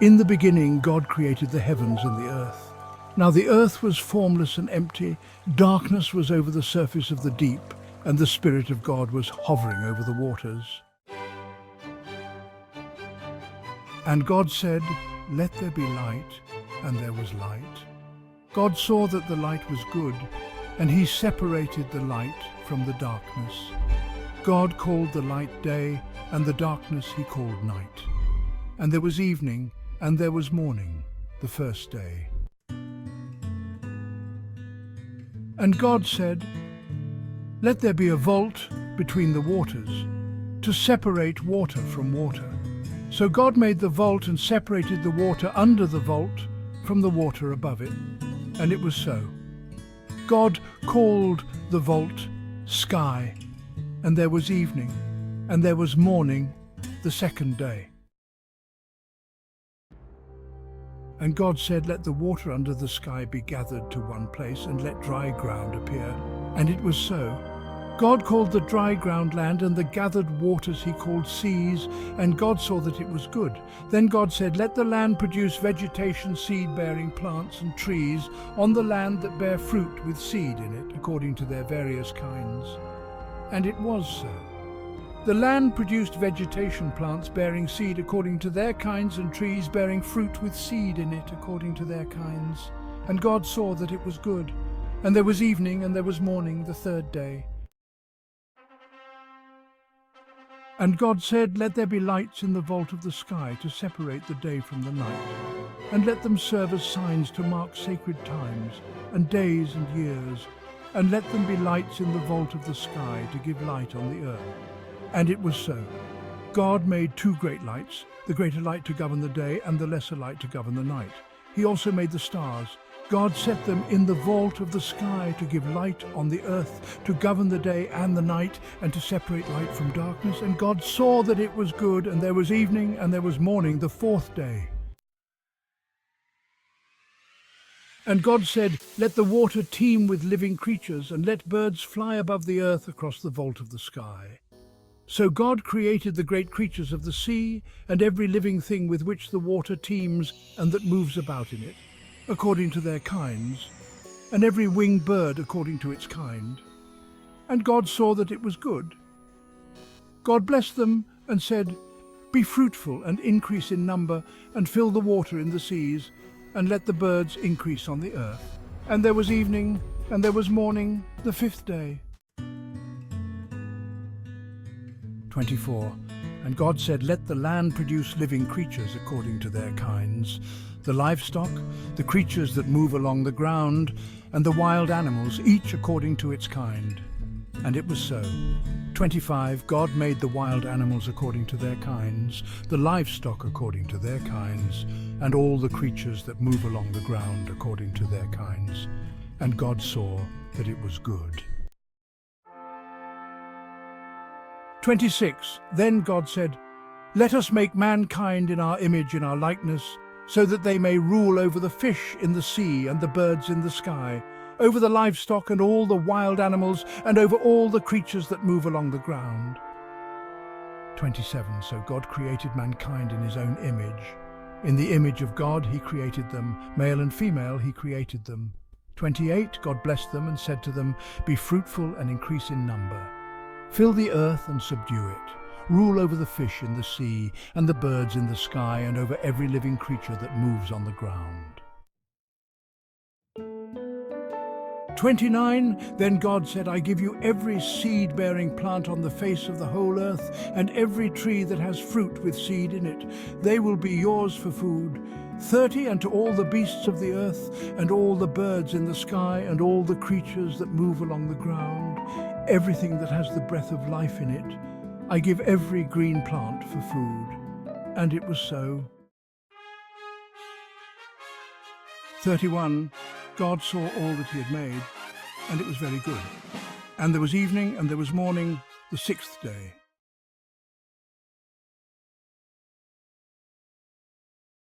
In the beginning, God created the heavens and the earth. Now the earth was formless and empty, darkness was over the surface of the deep, and the Spirit of God was hovering over the waters. And God said, "Let there be light," and there was light. God saw that the light was good, and he separated the light from the darkness. God called the light day, and the darkness he called night. And there was evening, and there was morning, the first day. And God said, "Let there be a vault between the waters, to separate water from water." So God made the vault and separated the water under the vault from the water above it. And it was so. God called the vault sky, and there was evening, and there was morning, the second day. And God said, "Let the water under the sky be gathered to one place, and let dry ground appear." And it was so. God called the dry ground land, and the gathered waters he called seas, and God saw that it was good. Then God said, "Let the land produce vegetation, seed-bearing plants and trees, on the land that bear fruit with seed in it, according to their various kinds." And it was so. The land produced vegetation, plants bearing seed according to their kinds, and trees bearing fruit with seed in it according to their kinds. And God saw that it was good. And there was evening, and there was morning, the third day. And God said, "Let there be lights in the vault of the sky to separate the day from the night, and let them serve as signs to mark sacred times, and days and years, and let them be lights in the vault of the sky to give light on the earth." And it was so. God made two great lights, the greater light to govern the day, and the lesser light to govern the night. He also made the stars. God set them in the vault of the sky to give light on the earth, to govern the day and the night, and to separate light from darkness. And God saw that it was good, and there was evening, and there was morning, the fourth day. And God said, "Let the water teem with living creatures, and let birds fly above the earth across the vault of the sky." So God created the great creatures of the sea, and every living thing with which the water teems and that moves about in it, according to their kinds, and every winged bird according to its kind. And God saw that it was good. God blessed them and said, "Be fruitful and increase in number, and fill the water in the seas, and let the birds increase on the earth." And there was evening, and there was morning, the fifth day. 24. And God said, "Let the land produce living creatures according to their kinds, the livestock, the creatures that move along the ground, and the wild animals, each according to its kind." And it was so. 25. God made the wild animals according to their kinds, the livestock according to their kinds, and all the creatures that move along the ground according to their kinds. And God saw that it was good. 26. Then God said, "Let us make mankind in our image, in our likeness, so that they may rule over the fish in the sea and the birds in the sky, over the livestock and all the wild animals, and over all the creatures that move along the ground." 27. So God created mankind in his own image. In the image of God he created them, male and female he created them. 28. God blessed them and said to them, "Be fruitful and increase in number. Fill the earth and subdue it. Rule over the fish in the sea and the birds in the sky, and over every living creature that moves on the ground." 29. Then God said, "I give you every seed-bearing plant on the face of the whole earth, and every tree that has fruit with seed in it. They will be yours for food. 30. And to all the beasts of the earth, and all the birds in the sky, and all the creatures that move along the ground, everything that has the breath of life in it, I give every green plant for food." And it was so. 31. God saw all that he had made, and it was very good. And there was evening, and there was morning, the sixth day.